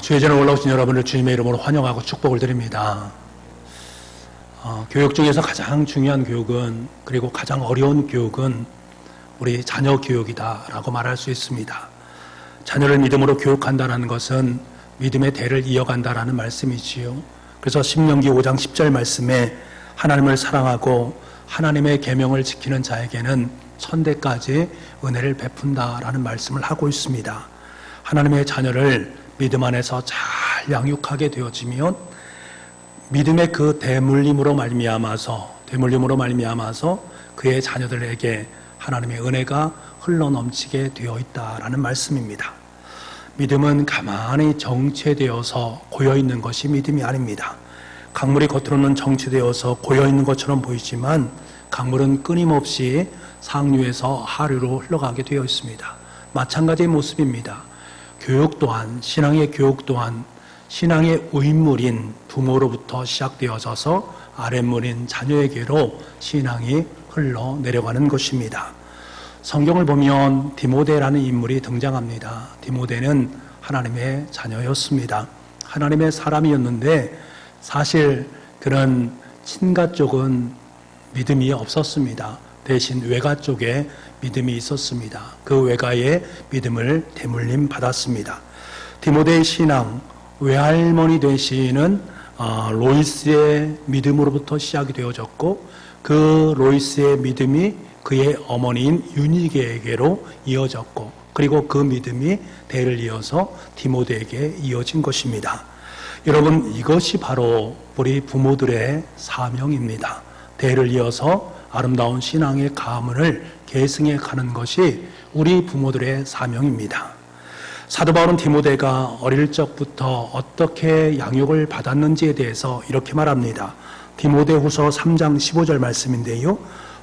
주의 전에 올라오신 여러분을 주님의 이름으로 환영하고 축복을 드립니다. 교육 중에서 가장 중요한 교육은, 그리고 가장 어려운 교육은 우리 자녀 교육이다라고 말할 수 있습니다. 자녀를 믿음으로 교육한다는 것은 믿음의 대를 이어간다라는 말씀이지요. 그래서 신명기 5장 10절 말씀에 하나님을 사랑하고 하나님의 계명을 지키는 자에게는 천대까지 은혜를 베푼다라는 말씀을 하고 있습니다. 하나님의 자녀를 믿음 안에서 잘 양육하게 되어지면 믿음의 그 대물림으로 말미암아서 그의 자녀들에게 하나님의 은혜가 흘러넘치게 되어 있다라는 말씀입니다. 믿음은 가만히 정체되어서 고여있는 것이 믿음이 아닙니다. 강물이 겉으로는 정체되어서 고여있는 것처럼 보이지만 강물은 끊임없이 상류에서 하류로 흘러가게 되어 있습니다. 마찬가지의 모습입니다. 교육 또한, 신앙의 교육 또한 신앙의 윗물인 부모로부터 시작되어져서 아랫물인 자녀에게로 신앙이 흘러내려가는 것입니다. 성경을 보면 디모데라는 인물이 등장합니다. 디모데는 하나님의 자녀였습니다. 하나님의 사람이었는데 사실 그런 친가 쪽은 믿음이 없었습니다. 대신 외가 쪽에 믿음이 있었습니다. 그 외가의 믿음을 대물림 받았습니다. 디모데의 신앙, 외할머니 되시는 로이스의 믿음으로부터 시작이 되어졌고, 그 로이스의 믿음이 그의 어머니인 유니게에게로 이어졌고, 그리고 그 믿음이 대를 이어서 디모데에게 이어진 것입니다. 여러분, 이것이 바로 우리 부모들의 사명입니다. 대를 이어서 아름다운 신앙의 가문을 계승해 가는 것이 우리 부모들의 사명입니다. 사도 바울은 디모데가 어릴 적부터 어떻게 양육을 받았는지에 대해서 이렇게 말합니다. 디모데후서 3장 15절 말씀인데요.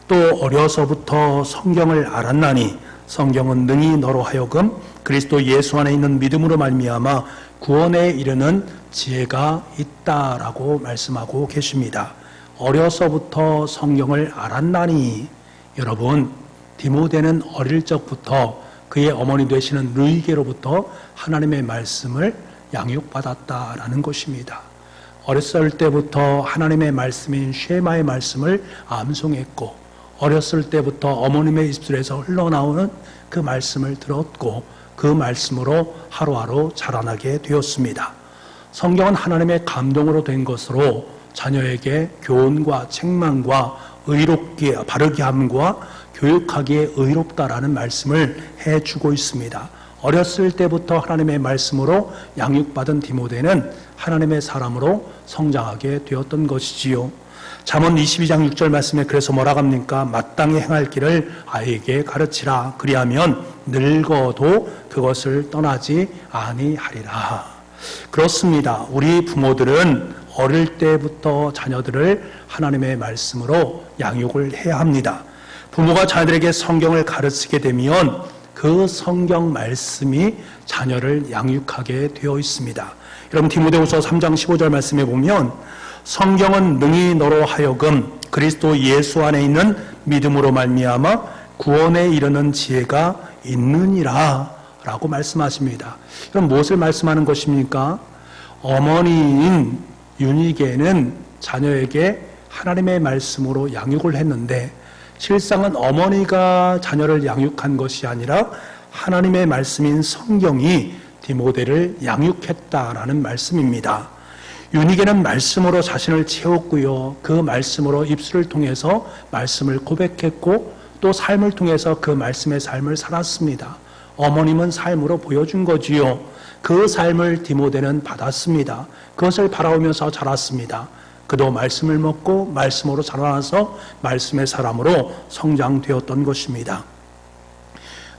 또 어려서부터 성경을 알았나니 성경은 능히 너로 하여금 그리스도 예수 안에 있는 믿음으로 말미암아 구원에 이르는 지혜가 있다라고 말씀하고 계십니다. 어려서부터 성경을 알았나니, 여러분, 디모데는 어릴 적부터 그의 어머니 되시는 루이게로부터 하나님의 말씀을 양육받았다라는 것입니다. 어렸을 때부터 하나님의 말씀인 쉐마의 말씀을 암송했고, 어렸을 때부터 어머님의 입술에서 흘러나오는 그 말씀을 들었고, 그 말씀으로 하루하루 자라나게 되었습니다. 성경은 하나님의 감동으로 된 것으로 자녀에게 교훈과 책망과 의롭게 바르게 함과 교육하기에 의롭다라는 말씀을 해주고 있습니다. 어렸을 때부터 하나님의 말씀으로 양육받은 디모데는 하나님의 사람으로 성장하게 되었던 것이지요. 잠언 22장 6절 말씀에 그래서 뭐라고 합니까? 마땅히 행할 길을 아이에게 가르치라. 그리하면 늙어도 그것을 떠나지 아니하리라. 그렇습니다. 우리 부모들은 어릴 때부터 자녀들을 하나님의 말씀으로 양육을 해야 합니다. 부모가 자녀들에게 성경을 가르치게 되면 그 성경 말씀이 자녀를 양육하게 되어 있습니다. 여러분, 디모데후서 3장 15절 말씀에 보면 성경은 능히 너로 하여금 그리스도 예수 안에 있는 믿음으로 말미암아 구원에 이르는 지혜가 있느니라 라고 말씀하십니다. 그럼 무엇을 말씀하는 것입니까? 어머니인 유니게는 자녀에게 하나님의 말씀으로 양육을 했는데, 실상은 어머니가 자녀를 양육한 것이 아니라 하나님의 말씀인 성경이 디모데를 양육했다라는 말씀입니다. 유니게는 말씀으로 자신을 채웠고요. 그 말씀으로 입술을 통해서 말씀을 고백했고, 또 삶을 통해서 그 말씀의 삶을 살았습니다. 어머님은 삶으로 보여준 거지요. 그 삶을 디모데는 받았습니다. 그것을 바라보면서 자랐습니다. 그도 말씀을 먹고 말씀으로 자라나서 말씀의 사람으로 성장되었던 것입니다.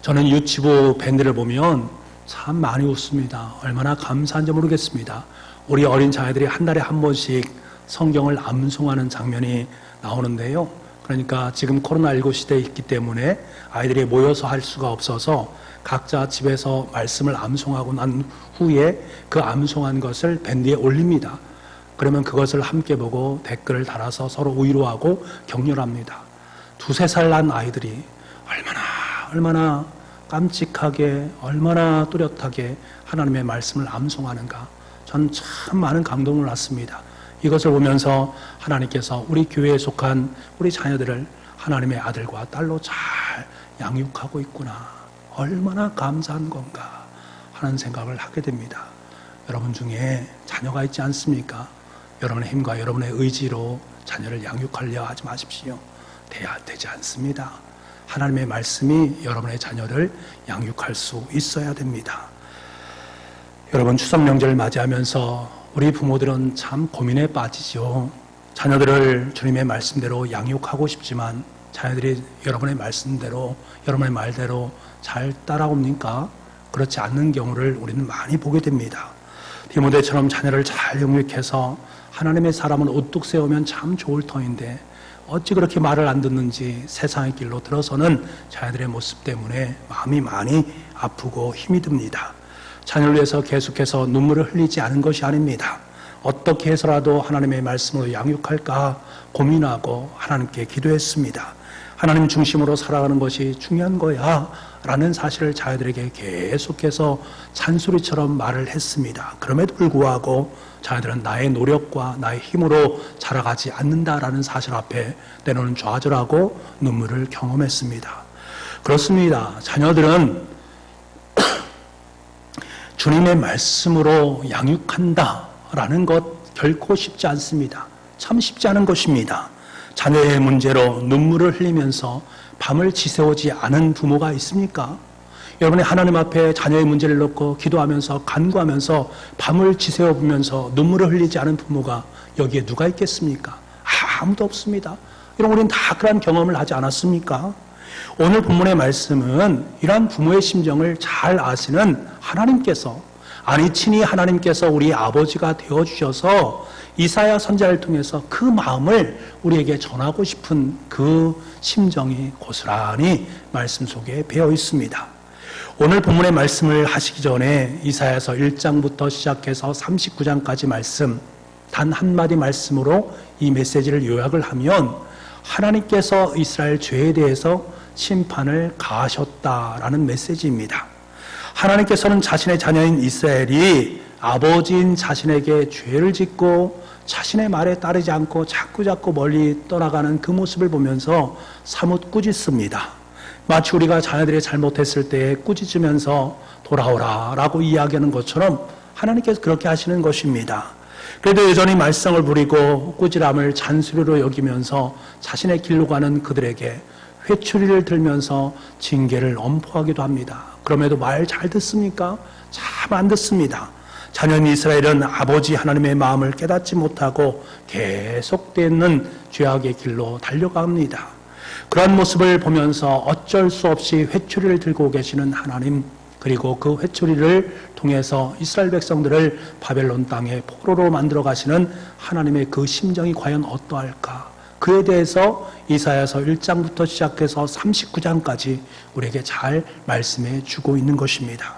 저는 유치부 밴드를 보면 참 많이 웃습니다. 얼마나 감사한지 모르겠습니다. 우리 어린 자녀들이 한 달에 한 번씩 성경을 암송하는 장면이 나오는데요. 그러니까 지금 코로나19 시대에 있기 때문에 아이들이 모여서 할 수가 없어서 각자 집에서 말씀을 암송하고 난 후에 그 암송한 것을 밴드에 올립니다. 그러면 그것을 함께 보고 댓글을 달아서 서로 위로하고 격려합니다. 2-3살 난 아이들이 얼마나 깜찍하게 얼마나 뚜렷하게 하나님의 말씀을 암송하는가. 전 참 많은 감동을 받습니다. 이것을 보면서 하나님께서 우리 교회에 속한 우리 자녀들을 하나님의 아들과 딸로 잘 양육하고 있구나. 얼마나 감사한 건가 하는 생각을 하게 됩니다. 여러분 중에 자녀가 있지 않습니까? 여러분의 힘과 여러분의 의지로 자녀를 양육하려 하지 마십시오. 되지 않습니다. 하나님의 말씀이 여러분의 자녀를 양육할 수 있어야 됩니다. 여러분, 추석 명절을 맞이하면서 우리 부모들은 참 고민에 빠지죠. 자녀들을 주님의 말씀대로 양육하고 싶지만 자녀들이 여러분의 말씀대로, 여러분의 말대로 잘 따라옵니까? 그렇지 않는 경우를 우리는 많이 보게 됩니다. 디모데처럼 자녀를 잘 양육해서 하나님의 사람을 우뚝 세우면 참 좋을 터인데 어찌 그렇게 말을 안 듣는지 세상의 길로 들어서는 자녀들의 모습 때문에 마음이 많이 아프고 힘이 듭니다. 자녀를 위해서 계속해서 눈물을 흘리지 않은 것이 아닙니다. 어떻게 해서라도 하나님의 말씀으로 양육할까 고민하고 하나님께 기도했습니다. 하나님 중심으로 살아가는 것이 중요한 거야 라는 사실을 자녀들에게 계속해서 잔소리처럼 말을 했습니다. 그럼에도 불구하고 자녀들은 나의 노력과 나의 힘으로 자라가지 않는다라는 사실 앞에 때로는 좌절하고 눈물을 경험했습니다. 그렇습니다. 자녀들은 주님의 말씀으로 양육한다라는 것 결코 쉽지 않습니다. 참 쉽지 않은 것입니다. 자녀의 문제로 눈물을 흘리면서 밤을 지새우지 않은 부모가 있습니까? 여러분이 하나님 앞에 자녀의 문제를 놓고 기도하면서 간구하면서 밤을 지새워보면서 눈물을 흘리지 않은 부모가 여기에 누가 있겠습니까? 아무도 없습니다. 여러분, 우리는 다 그런 경험을 하지 않았습니까? 오늘 본문의 말씀은 이러한 부모의 심정을 잘 아시는 하나님께서, 아니 친히 하나님께서 우리 아버지가 되어주셔서 이사야 선지자를 통해서 그 마음을 우리에게 전하고 싶은 그 심정이 고스란히 말씀 속에 배어 있습니다. 오늘 본문의 말씀을 하시기 전에 이사야서 1장부터 시작해서 39장까지 말씀, 단 한마디 말씀으로 이 메시지를 요약을 하면 하나님께서 이스라엘 죄에 대해서 심판을 가하셨다라는 메시지입니다. 하나님께서는 자신의 자녀인 이스라엘이 아버지인 자신에게 죄를 짓고 자신의 말에 따르지 않고 자꾸 멀리 떠나가는 그 모습을 보면서 사뭇 꾸짖습니다. 마치 우리가 자녀들이 잘못했을 때 꾸짖으면서 돌아오라 라고 이야기하는 것처럼 하나님께서 그렇게 하시는 것입니다. 그래도 여전히 말썽을 부리고 꾸지람을 잔소리로 여기면서 자신의 길로 가는 그들에게 회초리를 들면서 징계를 엄포하기도 합니다. 그럼에도 말 잘 듣습니까? 참 안 듣습니다. 자녀인 이스라엘은 아버지 하나님의 마음을 깨닫지 못하고 계속되는 죄악의 길로 달려갑니다. 그런 모습을 보면서 어쩔 수 없이 회초리를 들고 계시는 하나님, 그리고 그 회초리를 통해서 이스라엘 백성들을 바벨론 땅에 포로로 만들어 가시는 하나님의 그 심정이 과연 어떠할까? 그에 대해서 이사야서 1장부터 시작해서 39장까지 우리에게 잘 말씀해 주고 있는 것입니다.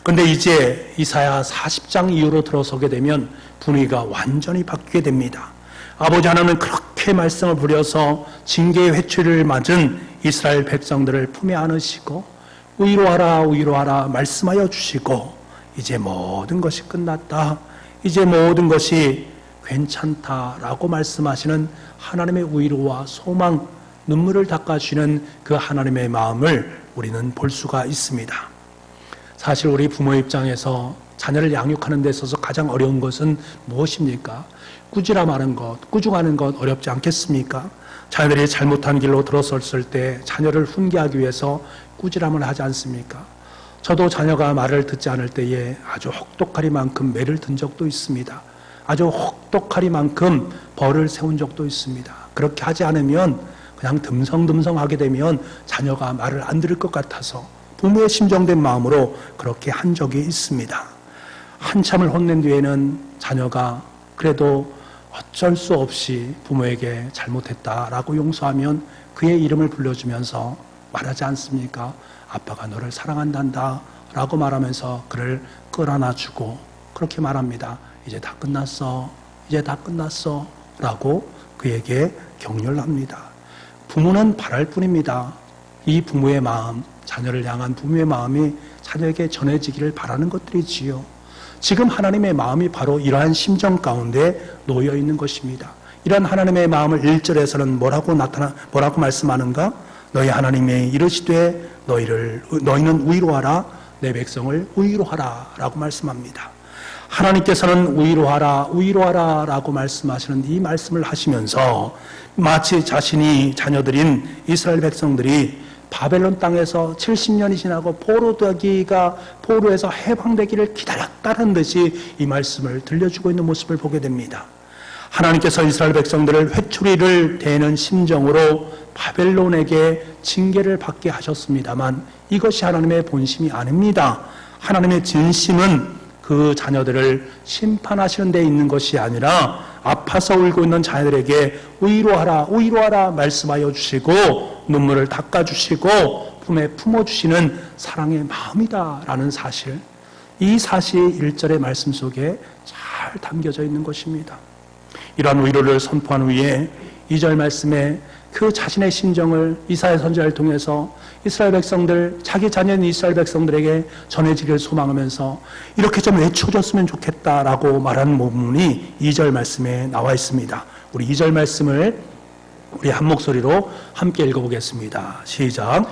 그런데 이제 이사야 40장 이후로 들어서게 되면 분위기가 완전히 바뀌게 됩니다. 아버지 하나님은 그렇게 말썽을 부려서 징계의 회초리를 맞은 이스라엘 백성들을 품에 안으시고 위로하라 말씀하여 주시고 이제 모든 것이 끝났다, 이제 모든 것이 괜찮다라고 말씀하시는 하나님의 위로와 소망, 눈물을 닦아주시는 그 하나님의 마음을 우리는 볼 수가 있습니다. 사실 우리 부모의 입장에서 자녀를 양육하는 데 있어서 가장 어려운 것은 무엇입니까? 꾸지람하는 것, 꾸중하는 것 어렵지 않겠습니까? 자녀들이 잘못한 길로 들어섰을 때 자녀를 훈계하기 위해서 꾸지람을 하지 않습니까? 저도 자녀가 말을 듣지 않을 때에 아주 혹독하리만큼 매를 든 적도 있습니다. 아주 혹독하리만큼 벌을 세운 적도 있습니다. 그렇게 하지 않으면 그냥 듬성듬성하게 되면 자녀가 말을 안 들을 것 같아서 부모의 심정된 마음으로 그렇게 한 적이 있습니다. 한참을 혼낸 뒤에는 자녀가 그래도 어쩔 수 없이 부모에게 잘못했다라고 용서하면 그의 이름을 불러주면서 말하지 않습니까? 아빠가 너를 사랑한단다 라고 말하면서 그를 끌어안아주고 그렇게 말합니다. 이제 다 끝났어, 이제 다 끝났어 라고 그에게 격려를 합니다. 부모는 바랄 뿐입니다. 이 부모의 마음, 자녀를 향한 부모의 마음이 자녀에게 전해지기를 바라는 것들이지요. 지금 하나님의 마음이 바로 이러한 심정 가운데 놓여 있는 것입니다. 이러한 하나님의 마음을 1절에서는 뭐라고 말씀하는가? 너희 하나님의 이르시되 너희는 위로하라, 내 백성을 위로하라 라고 말씀합니다. 하나님께서는 위로하라 라고 말씀하시는 이 말씀을 하시면서 마치 자신이 자녀들인 이스라엘 백성들이 바벨론 땅에서 70년이 지나고 포로에서 해방되기를 기다렸다는 듯이 이 말씀을 들려주고 있는 모습을 보게 됩니다. 하나님께서 이스라엘 백성들을 회초리를 대는 심정으로 바벨론에게 징계를 받게 하셨습니다만 이것이 하나님의 본심이 아닙니다. 하나님의 진심은 그 자녀들을 심판하시는 데 있는 것이 아니라 아파서 울고 있는 자녀들에게 위로하라 말씀하여 주시고 눈물을 닦아주시고 품에 품어주시는 사랑의 마음이다라는 사실, 이 사실이 1절의 말씀 속에 잘 담겨져 있는 것입니다. 이러한 위로를 선포한 후에 2절 말씀에 그 자신의 심정을 이사야 선지자를 통해서 이스라엘 백성들, 자기 자녀인 이스라엘 백성들에게 전해지기를 소망하면서 이렇게 좀 외쳐줬으면 좋겠다라고 말하는 부분이 2절 말씀에 나와 있습니다. 우리 2절 말씀을 우리 한 목소리로 함께 읽어보겠습니다. 시작.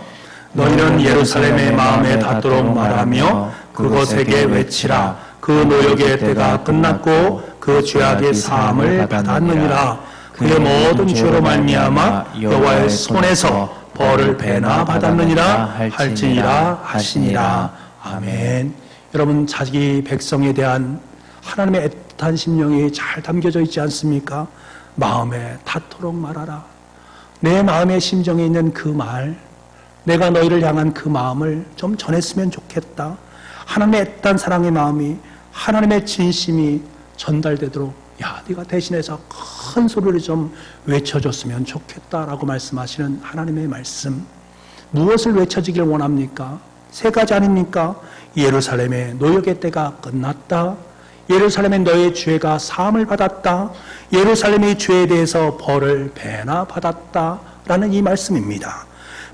너희는 예루살렘의 마음에 닿도록 말하며 그곳에게 외치라. 그 노역의 때가 끝났고 그 죄악의 사함을 받았느니라. 그의 모든 죄로 말미암아 여호와의 손에서 벌을 배나 받았느니라 할지니라 하시니라. 아멘. 여러분, 자기 백성에 대한 하나님의 애틋한 심령이 잘 담겨져 있지 않습니까? 마음에 닿도록 말하라. 내 마음의 심정에 있는 그 말, 내가 너희를 향한 그 마음을 좀 전했으면 좋겠다. 하나님의 애틋한 사랑의 마음이, 하나님의 진심이 전달되도록 네가 대신해서 큰 소리를 좀 외쳐줬으면 좋겠다라고 말씀하시는 하나님의 말씀. 무엇을 외쳐지길 원합니까? 세 가지 아닙니까? 예루살렘의 노역의 때가 끝났다. 예루살렘의 너의 죄가 사함을 받았다. 예루살렘의 죄에 대해서 벌을 배나 받았다라는 이 말씀입니다.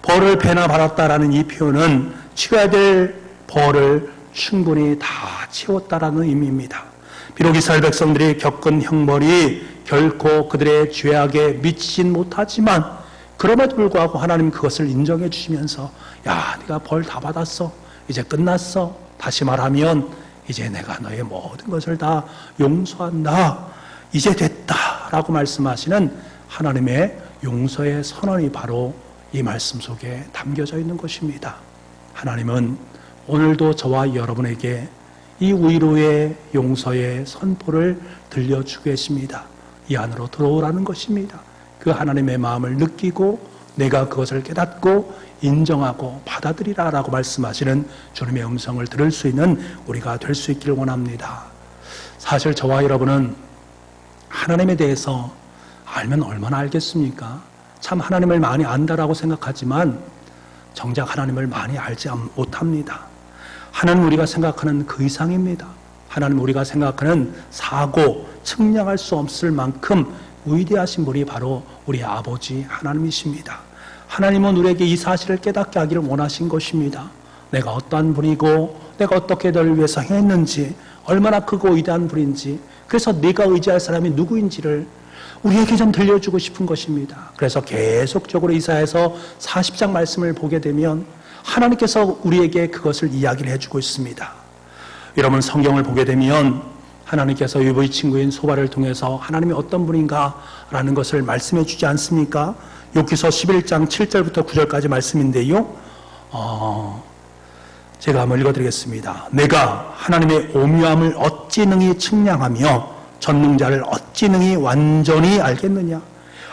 벌을 배나 받았다라는 이 표현은 치러야 될 벌을 충분히 다 치웠다라는 의미입니다. 비록 이스라엘 백성들이 겪은 형벌이 결코 그들의 죄악에 미치진 못하지만 그럼에도 불구하고 하나님 그것을 인정해 주시면서 네가 벌 다 받았어. 이제 끝났어. 다시 말하면 이제 내가 너의 모든 것을 다 용서한다. 이제 됐다라고 말씀하시는 하나님의 용서의 선언이 바로 이 말씀 속에 담겨져 있는 것입니다. 하나님은 오늘도 저와 여러분에게 이 위로의 용서의 선포를 들려주고 계십니다. 이 안으로 들어오라는 것입니다. 그 하나님의 마음을 느끼고 내가 그것을 깨닫고 인정하고 받아들이라라고 말씀하시는 주님의 음성을 들을 수 있는 우리가 될 수 있기를 원합니다. 사실 저와 여러분은 하나님에 대해서 알면 얼마나 알겠습니까? 참 하나님을 많이 안다라고 생각하지만 정작 하나님을 많이 알지 못합니다. 하나님 우리가 생각하는 그 이상입니다. 하나님 우리가 생각하는 사고, 측량할 수 없을 만큼 위대하신 분이 바로 우리 아버지 하나님이십니다. 하나님은 우리에게 이 사실을 깨닫게 하기를 원하신 것입니다. 내가 어떠한 분이고 내가 어떻게 너를 위해서 했는지, 얼마나 크고 위대한 분인지, 그래서 네가 의지할 사람이 누구인지를 우리에게 좀 들려주고 싶은 것입니다. 그래서 계속적으로 이사야서 40장 말씀을 보게 되면 하나님께서 우리에게 그것을 이야기를 해주고 있습니다. 여러분, 성경을 보게 되면 하나님께서 유부의 친구인 소바를 통해서 하나님이 어떤 분인가라는 것을 말씀해 주지 않습니까? 욥기서 11장 7절부터 9절까지 말씀인데요. 제가 한번 읽어드리겠습니다. 내가 하나님의 오묘함을 어찌 능히 측량하며 전능자를 어찌 능히 완전히 알겠느냐?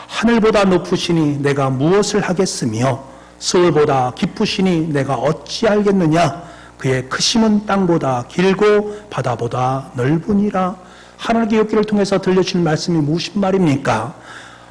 하늘보다 높으시니 내가 무엇을 하겠으며 서울보다 깊으시니 내가 어찌 알겠느냐? 그의 크심은 땅보다 길고 바다보다 넓으니라. 하나님의 욥기를 통해서 들려주는 말씀이 무슨 말입니까?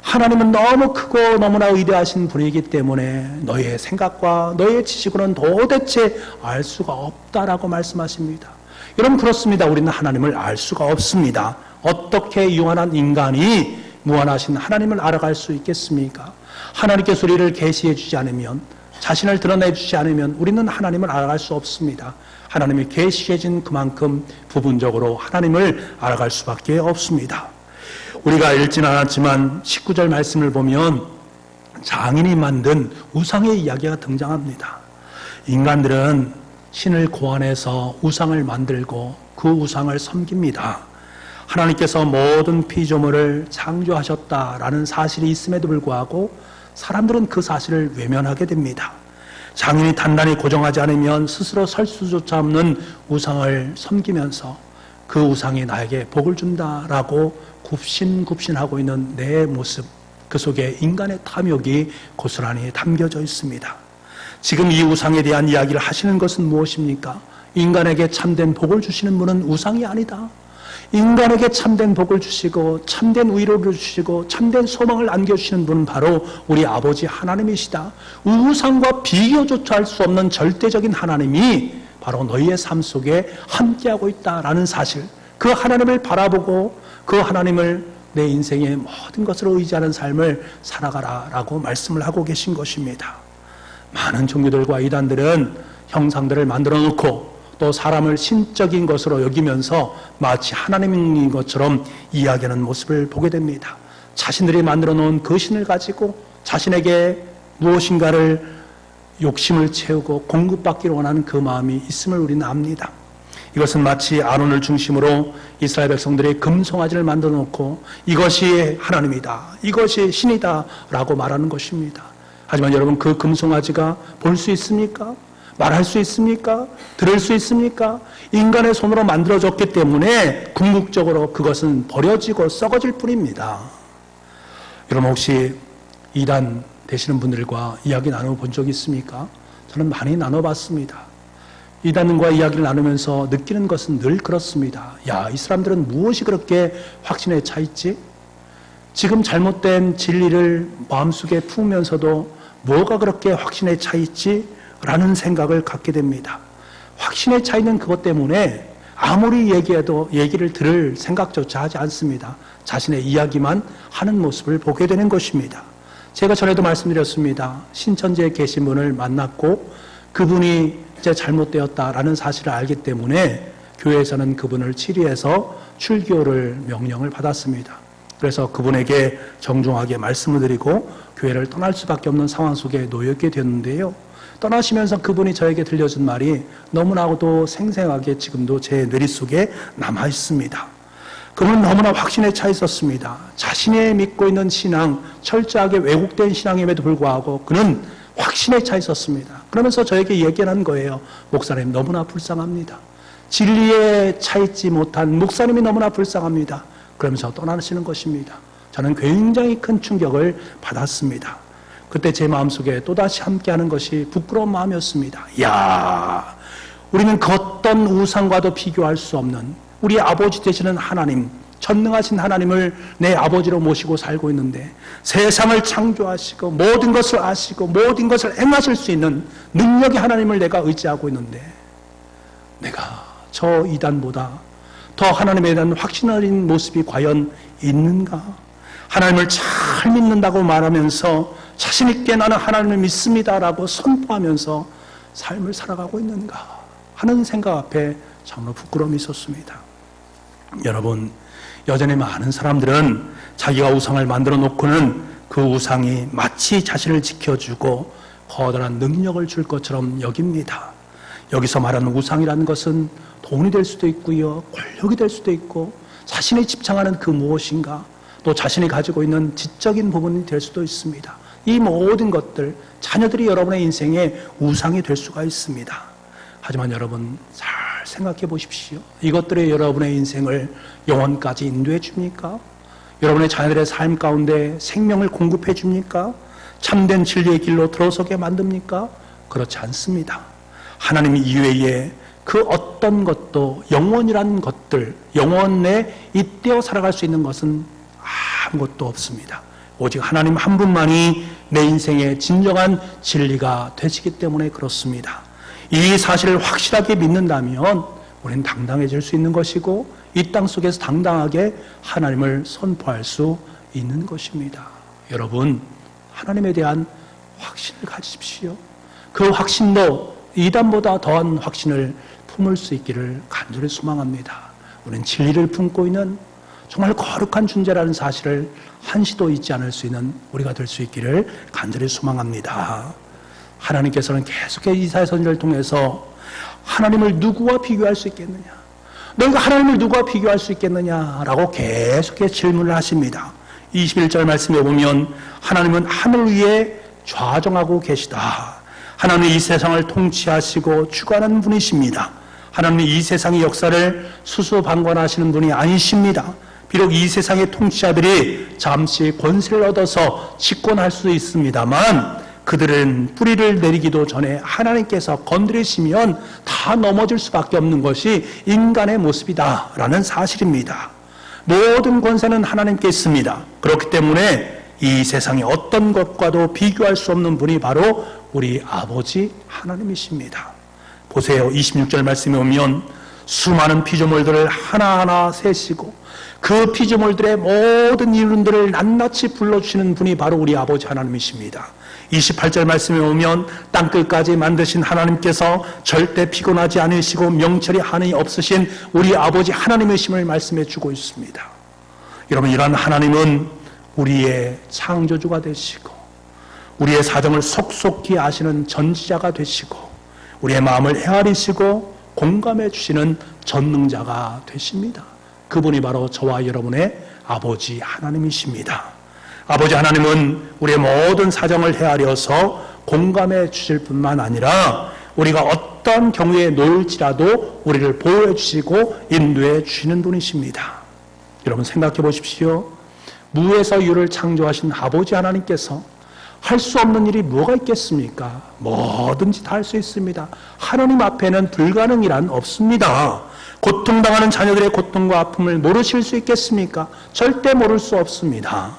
하나님은 너무 크고 너무나 위대하신 분이기 때문에 너의 생각과 너의 지식으로는 도대체 알 수가 없다라고 말씀하십니다. 여러분, 그렇습니다. 우리는 하나님을 알 수가 없습니다. 어떻게 유한한 인간이 무한하신 하나님을 알아갈 수 있겠습니까? 하나님께서 우리를 계시해 주지 않으면 자신을 드러내주지 않으면 우리는 하나님을 알아갈 수 없습니다. 하나님이 계시해진 그만큼 부분적으로 하나님을 알아갈 수밖에 없습니다. 우리가 읽지는 않았지만 19절 말씀을 보면 장인이 만든 우상의 이야기가 등장합니다. 인간들은 신을 고안해서 우상을 만들고 그 우상을 섬깁니다. 하나님께서 모든 피조물을 창조하셨다라는 사실이 있음에도 불구하고 사람들은 그 사실을 외면하게 됩니다. 장인이 단단히 고정하지 않으면 스스로 설 수조차 없는 우상을 섬기면서 그 우상이 나에게 복을 준다라고 굽신굽신하고 있는 내 모습, 그 속에 인간의 탐욕이 고스란히 담겨져 있습니다. 지금 이 우상에 대한 이야기를 하시는 것은 무엇입니까? 인간에게 참된 복을 주시는 분은 우상이 아니다. 인간에게 참된 복을 주시고 참된 위로를 주시고 참된 소망을 안겨주시는 분은 바로 우리 아버지 하나님이시다. 우상과 비교조차 할 수 없는 절대적인 하나님이 바로 너희의 삶 속에 함께하고 있다라는 사실, 그 하나님을 바라보고 그 하나님을 내 인생의 모든 것으로 의지하는 삶을 살아가라라고 말씀을 하고 계신 것입니다. 많은 종교들과 이단들은 형상들을 만들어 놓고 또 사람을 신적인 것으로 여기면서 마치 하나님인 것처럼 이야기하는 모습을 보게 됩니다. 자신들이 만들어 놓은 그 신을 가지고 자신에게 무엇인가를 욕심을 채우고 공급받기를 원하는 그 마음이 있음을 우리는 압니다. 이것은 마치 아론을 중심으로 이스라엘 백성들이 금송아지를 만들어 놓고 이것이 하나님이다, 이것이 신이다 라고 말하는 것입니다. 하지만 여러분, 그 금송아지가 볼 수 있습니까? 말할 수 있습니까? 들을 수 있습니까? 인간의 손으로 만들어졌기 때문에 궁극적으로 그것은 버려지고 썩어질 뿐입니다. 여러분, 혹시 이단 되시는 분들과 이야기 나눠본 적이 있습니까? 저는 많이 나눠봤습니다. 이단과 이야기를 나누면서 느끼는 것은 늘 그렇습니다. 야, 이 사람들은 무엇이 그렇게 확신에 차 있지? 지금 잘못된 진리를 마음속에 품으면서도 뭐가 그렇게 확신에 차 있지? 라는 생각을 갖게 됩니다. 확신에 차 있는 그것 때문에 아무리 얘기해도 얘기를 들을 생각조차 하지 않습니다. 자신의 이야기만 하는 모습을 보게 되는 것입니다. 제가 전에도 말씀드렸습니다. 신천지에 계신 분을 만났고 그분이 이제 잘못되었다라는 사실을 알기 때문에 교회에서는 그분을 치리해서 출교를 명령을 받았습니다. 그래서 그분에게 정중하게 말씀을 드리고 교회를 떠날 수밖에 없는 상황 속에 놓였게 됐는데요. 떠나시면서 그분이 저에게 들려준 말이 너무나도 생생하게 지금도 제 뇌리 속에 남아 있습니다. 그분은 너무나 확신에 차 있었습니다. 자신이 믿고 있는 신앙, 철저하게 왜곡된 신앙임에도 불구하고 그는 확신에 차 있었습니다. 그러면서 저에게 얘기하는 거예요. 목사님, 너무나 불쌍합니다. 진리에 차 있지 못한 목사님이 너무나 불쌍합니다. 그러면서 떠나시는 것입니다. 저는 굉장히 큰 충격을 받았습니다. 그때 제 마음속에 또다시 함께하는 것이 부끄러운 마음이었습니다. 이야, 우리는 그 어떤 우상과도 비교할 수 없는 우리 아버지 되시는 하나님, 전능하신 하나님을 내 아버지로 모시고 살고 있는데 세상을 창조하시고 모든 것을 아시고 모든 것을 행하실 수 있는 능력의 하나님을 내가 의지하고 있는데 내가 저 이단보다 더 하나님에 대한 확신 어린 모습이 과연 있는가? 하나님을 잘 믿는다고 말하면서 자신 있게 나는 하나님을 믿습니다라고 선포하면서 삶을 살아가고 있는가 하는 생각 앞에 참으로 부끄러움이 있었습니다. 여러분, 여전히 많은 사람들은 자기가 우상을 만들어 놓고는 그 우상이 마치 자신을 지켜주고 커다란 능력을 줄 것처럼 여깁니다. 여기서 말하는 우상이라는 것은 돈이 될 수도 있고요, 권력이 될 수도 있고 자신이 집착하는 그 무엇인가, 또 자신이 가지고 있는 지적인 부분이 될 수도 있습니다. 이 모든 것들, 자녀들이 여러분의 인생에 우상이 될 수가 있습니다. 하지만 여러분, 잘 생각해 보십시오. 이것들이 여러분의 인생을 영원까지 인도해 줍니까? 여러분의 자녀들의 삶 가운데 생명을 공급해 줍니까? 참된 진리의 길로 들어서게 만듭니까? 그렇지 않습니다. 하나님 이외에 그 어떤 것도 영원이라는 것들, 영원에 잇대어 살아갈 수 있는 것은 아무것도 없습니다. 오직 하나님 한 분만이 내 인생의 진정한 진리가 되시기 때문에 그렇습니다. 이 사실을 확실하게 믿는다면 우리는 당당해질 수 있는 것이고 이 땅 속에서 당당하게 하나님을 선포할 수 있는 것입니다. 여러분, 하나님에 대한 확신을 가지십시오. 그 확신도 이단보다 더한 확신을 품을 수 있기를 간절히 소망합니다. 우리는 진리를 품고 있는 정말 거룩한 존재라는 사실을 한시도 잊지 않을 수 있는 우리가 될 수 있기를 간절히 소망합니다. 하나님께서는 계속해서 이사야 선지자를 통해서 하나님을 누구와 비교할 수 있겠느냐, 너희가 하나님을 누구와 비교할 수 있겠느냐라고 계속해서 질문을 하십니다. 21절 말씀에 보면 하나님은 하늘 위에 좌정하고 계시다. 하나님은 이 세상을 통치하시고 주관하는 분이십니다. 하나님은 이 세상의 역사를 수수방관하시는 분이 아니십니다. 비록 이 세상의 통치자들이 잠시 권세를 얻어서 집권할 수 있습니다만 그들은 뿌리를 내리기도 전에 하나님께서 건드리시면 다 넘어질 수밖에 없는 것이 인간의 모습이다라는 사실입니다. 모든 권세는 하나님께 있습니다. 그렇기 때문에 이 세상의 어떤 것과도 비교할 수 없는 분이 바로 우리 아버지 하나님이십니다. 보세요. 26절 말씀에 오면 수많은 피조물들을 하나하나 세시고 그 피조물들의 모든 이름들을 낱낱이 불러주시는 분이 바로 우리 아버지 하나님이십니다. 28절 말씀에 오면 땅끝까지 만드신 하나님께서 절대 피곤하지 않으시고 명철이 한이 없으신 우리 아버지 하나님의 심을 말씀해 주고 있습니다. 여러분, 이러한 하나님은 우리의 창조주가 되시고 우리의 사정을 속속히 아시는 전지자가 되시고 우리의 마음을 헤아리시고 공감해 주시는 전능자가 되십니다. 그분이 바로 저와 여러분의 아버지 하나님이십니다. 아버지 하나님은 우리의 모든 사정을 헤아려서 공감해 주실 뿐만 아니라 우리가 어떤 경우에 놓일지라도 우리를 보호해 주시고 인도해 주시는 분이십니다. 여러분, 생각해 보십시오. 무에서 유를 창조하신 아버지 하나님께서 할 수 없는 일이 뭐가 있겠습니까? 뭐든지 다 할 수 있습니다. 하나님 앞에는 불가능이란 없습니다. 고통당하는 자녀들의 고통과 아픔을 모르실 수 있겠습니까? 절대 모를 수 없습니다.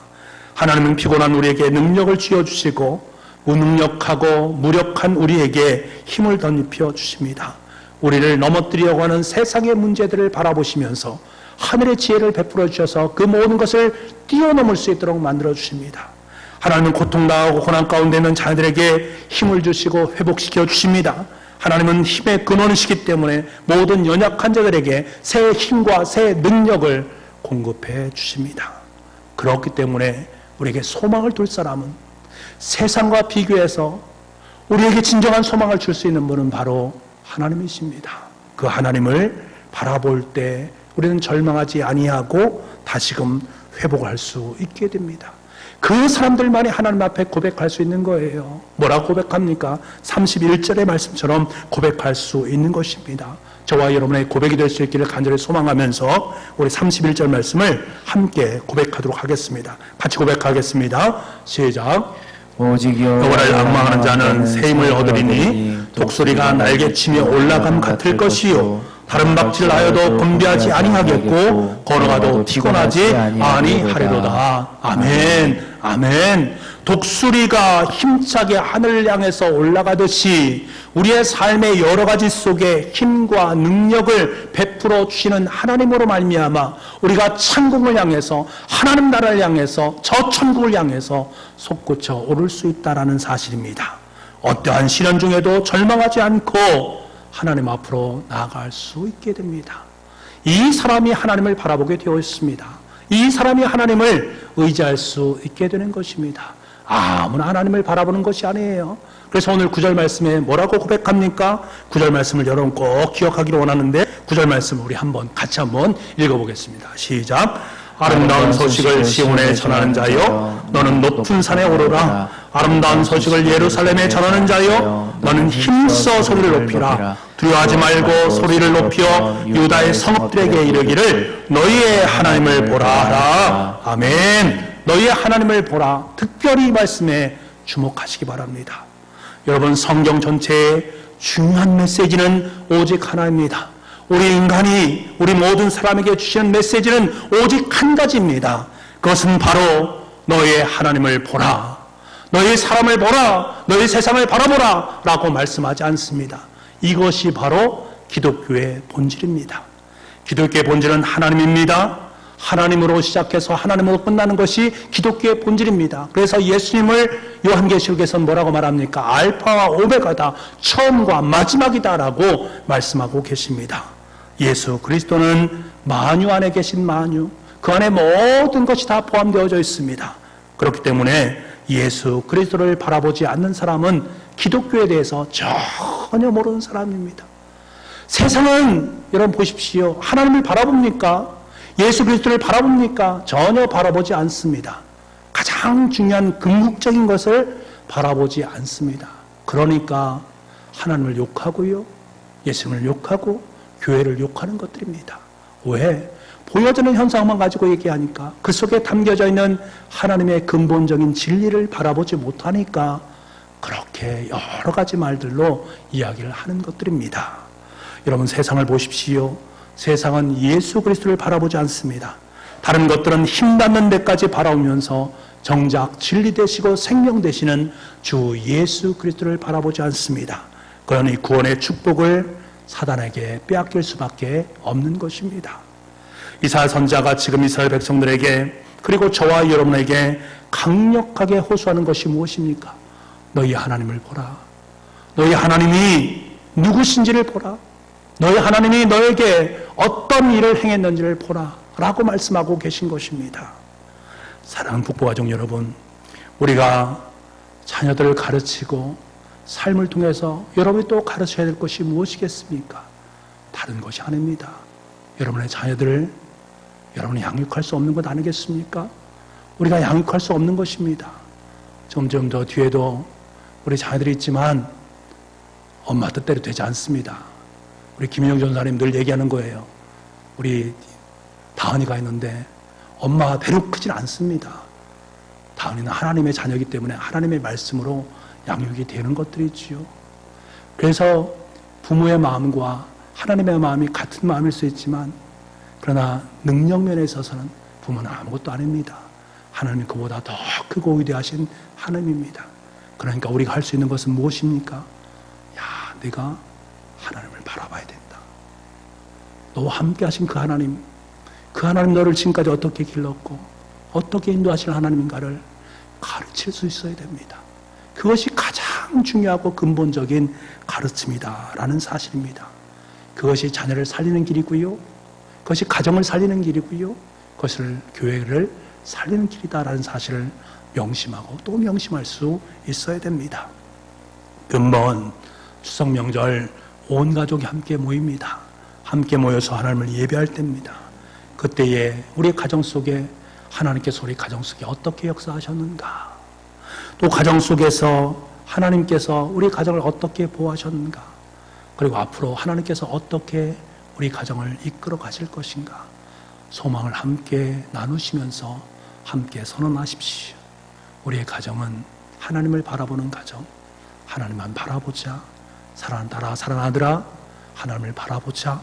하나님은 피곤한 우리에게 능력을 쥐어주시고 무능력하고 무력한 우리에게 힘을 덧입혀 주십니다. 우리를 넘어뜨리려고 하는 세상의 문제들을 바라보시면서 하늘의 지혜를 베풀어 주셔서 그 모든 것을 뛰어넘을 수 있도록 만들어 주십니다. 하나님은 고통당하고 고난 가운데 있는 자녀들에게 힘을 주시고 회복시켜 주십니다. 하나님은 힘의 근원이시기 때문에 모든 연약한 자들에게 새 힘과 새 능력을 공급해 주십니다. 그렇기 때문에 우리에게 소망을 둘 사람은 세상과 비교해서 우리에게 진정한 소망을 줄 수 있는 분은 바로 하나님이십니다. 그 하나님을 바라볼 때 우리는 절망하지 아니하고 다시금 회복할 수 있게 됩니다. 그 사람들만이 하나님 앞에 고백할 수 있는 거예요. 뭐라고 고백합니까? 31절의 말씀처럼 고백할 수 있는 것입니다. 저와 여러분의 고백이 될 수 있기를 간절히 소망하면서 우리 31절 말씀을 함께 고백하도록 하겠습니다. 같이 고백하겠습니다. 시작. 오직 여호와를 앙망하는 자는 새 힘을 얻으리니 독수리가 날개치며 올라감 같을 것이요 다른 박질하여도 분비하지 아니하겠고 걸어가도 피곤하지 아니하리로다. 아멘. 아멘. 독수리가 힘차게 하늘을 향해서 올라가듯이 우리의 삶의 여러 가지 속에 힘과 능력을 베풀어 주시는 하나님으로 말미암아 우리가 천국을 향해서 하나님 나라를 향해서 저 천국을 향해서 솟구쳐 오를 수 있다라는 사실입니다. 어떠한 시련 중에도 절망하지 않고 하나님 앞으로 나아갈 수 있게 됩니다. 이 사람이 하나님을 바라보게 되어 있습니다. 이 사람이 하나님을 의지할 수 있게 되는 것입니다. 아무나 하나님을 바라보는 것이 아니에요. 그래서 오늘 9절 말씀에 뭐라고 고백합니까? 9절 말씀을 여러분 꼭 기억하기를 원하는데 9절 말씀을 우리 같이 한번 읽어보겠습니다. 시작. 아름다운 소식을 시온에 전하는 자여 너는 높은 산에 오르라. 아름다운 소식을 예루살렘에 전하는 자여 너는 힘써 소리를 높이라. 두려워하지 말고 소리를 높여 유다의 성읍들에게 이르기를 너희의 하나님을 보라 하라. 아멘. 너희의 하나님을 보라. 특별히 이 말씀에 주목하시기 바랍니다. 여러분, 성경 전체의 중요한 메시지는 오직 하나입니다. 우리 인간이 우리 모든 사람에게 주시는 메시지는 오직 한 가지입니다. 그것은 바로 너의 하나님을 보라. 너희 사람을 보라. 너희 세상을 바라보라 라고 말씀하지 않습니다. 이것이 바로 기독교의 본질입니다. 기독교의 본질은 하나님입니다. 하나님으로 시작해서 하나님으로 끝나는 것이 기독교의 본질입니다. 그래서 예수님을 요한계시록에서는 뭐라고 말합니까? 알파와 오메가다, 처음과 마지막이다라고 말씀하고 계십니다. 예수 그리스도는 만유 안에 계신 만유, 그 안에 모든 것이 다 포함되어져 있습니다. 그렇기 때문에 예수 그리스도를 바라보지 않는 사람은 기독교에 대해서 전혀 모르는 사람입니다. 세상은 여러분 보십시오. 하나님을 바라봅니까? 예수 그리스도를 바라봅니까? 전혀 바라보지 않습니다. 가장 중요한 궁극적인 것을 바라보지 않습니다. 그러니까 하나님을 욕하고요, 예수님을 욕하고 교회를 욕하는 것들입니다. 왜? 보여지는 현상만 가지고 얘기하니까, 그 속에 담겨져 있는 하나님의 근본적인 진리를 바라보지 못하니까 그렇게 여러 가지 말들로 이야기를 하는 것들입니다. 여러분, 세상을 보십시오. 세상은 예수 그리스도를 바라보지 않습니다. 다른 것들은 힘닿는 데까지 바라오면서 정작 진리 되시고 생명 되시는 주 예수 그리스도를 바라보지 않습니다. 그러니 구원의 축복을 사단에게 빼앗길 수밖에 없는 것입니다. 이사야 선지자가 지금 이스라엘 백성들에게, 그리고 저와 여러분에게 강력하게 호소하는 것이 무엇입니까? 너희 하나님을 보라. 너희 하나님이 누구신지를 보라. 너희 하나님이 너에게 어떤 일을 행했는지를 보라 라고 말씀하고 계신 것입니다. 사랑하는 북부가족 여러분, 우리가 자녀들을 가르치고 삶을 통해서 여러분이 또 가르쳐야 될 것이 무엇이겠습니까? 다른 것이 아닙니다. 여러분의 자녀들을 여러분이 양육할 수 없는 것 아니겠습니까? 우리가 양육할 수 없는 것입니다. 점점 더 뒤에도 우리 자녀들이 있지만 엄마 뜻대로 되지 않습니다. 우리 김인영 전사님 늘 얘기하는 거예요. 우리 다은이가 있는데 엄마대로 크진 않습니다. 다은이는 하나님의 자녀이기 때문에 하나님의 말씀으로 양육이 되는 것들이지요. 그래서 부모의 마음과 하나님의 마음이 같은 마음일 수 있지만, 그러나 능력면에 있어서는 부모는 아무것도 아닙니다. 하나님이 그보다 더 크고 위대하신 하나님입니다. 그러니까 우리가 할 수 있는 것은 무엇입니까? 야, 내가 하나님을 바라봐야 된다. 너와 함께 하신 그 하나님 너를 지금까지 어떻게 길렀고 어떻게 인도하실 하나님인가를 가르칠 수 있어야 됩니다. 그것이 가장 중요하고 근본적인 가르침이다라는 사실입니다. 그것이 자녀를 살리는 길이고요, 그것이 가정을 살리는 길이고요, 그것을 교회를 살리는 길이다라는 사실을 명심하고 또 명심할 수 있어야 됩니다. 근본 추석 명절 온 가족이 함께 모입니다. 함께 모여서 하나님을 예배할 때입니다. 그때에 우리 가정 속에 하나님께서 우리 가정 속에 어떻게 역사하셨는가, 또 가정 속에서 하나님께서 우리 가정을 어떻게 보호하셨는가, 그리고 앞으로 하나님께서 어떻게 우리 가정을 이끌어 가실 것인가, 소망을 함께 나누시면서 함께 선언하십시오. 우리의 가정은 하나님을 바라보는 가정, 하나님만 바라보자, 사랑하는 딸아 사랑하는 아들아 하나님을 바라보자,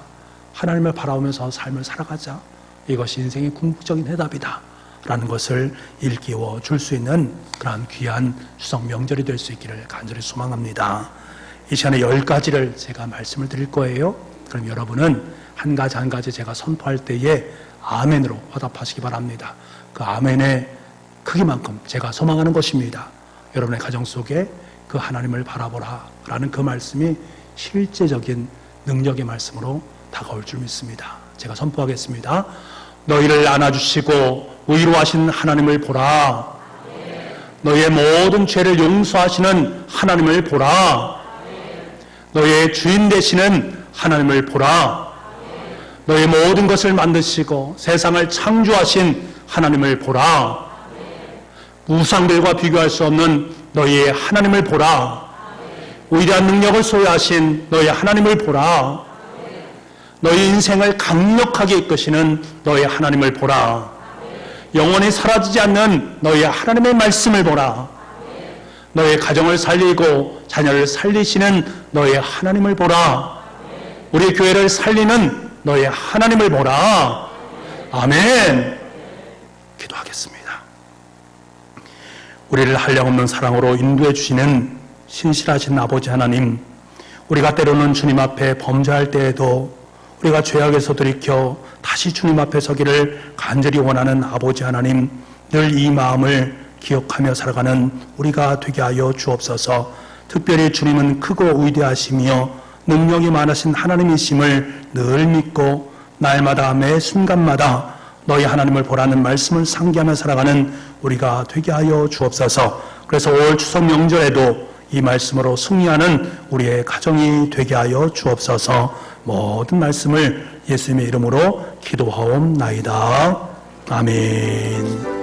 하나님을 바라보면서 삶을 살아가자, 이것이 인생의 궁극적인 해답이다 라는 것을 일깨워 줄 수 있는 그러한 귀한 추석 명절이 될 수 있기를 간절히 소망합니다. 이 시간에 10가지를 제가 말씀을 드릴 거예요. 그럼 여러분은 한 가지 한 가지 제가 선포할 때에 아멘으로 화답하시기 바랍니다. 그 아멘의 크기만큼 제가 소망하는 것입니다. 여러분의 가정 속에 그 하나님을 바라보라 라는 그 말씀이 실제적인 능력의 말씀으로 다가올 줄 믿습니다. 제가 선포하겠습니다. 너희를 안아주시고 위로하신 하나님을 보라. 너희의 모든 죄를 용서하시는 하나님을 보라. 너희의 주인 되시는 하나님을 보라. 너희의 모든 것을 만드시고 세상을 창조하신 하나님을 보라. 우상들과 비교할 수 없는 너희의 하나님을 보라. 위대한 능력을 소유하신 너희의 하나님을 보라. 너희 인생을 강력하게 이끄시는 너희 하나님을 보라. 영원히 사라지지 않는 너희 하나님의 말씀을 보라. 너희 가정을 살리고 자녀를 살리시는 너희 하나님을 보라. 우리 교회를 살리는 너희 하나님을 보라. 아멘. 기도하겠습니다. 우리를 한량없는 사랑으로 인도해 주시는 신실하신 아버지 하나님, 우리가 때로는 주님 앞에 범죄할 때에도 우리가 죄악에서 돌이켜 다시 주님 앞에 서기를 간절히 원하는 아버지 하나님, 늘 이 마음을 기억하며 살아가는 우리가 되게 하여 주옵소서. 특별히 주님은 크고 위대하시며 능력이 많으신 하나님이심을 늘 믿고 날마다 매 순간마다 너희 하나님을 보라는 말씀을 상기하며 살아가는 우리가 되게 하여 주옵소서. 그래서 올 추석 명절에도 이 말씀으로 승리하는 우리의 가정이 되게 하여 주옵소서. 모든 말씀을 예수님의 이름으로 기도하옵나이다. 아멘.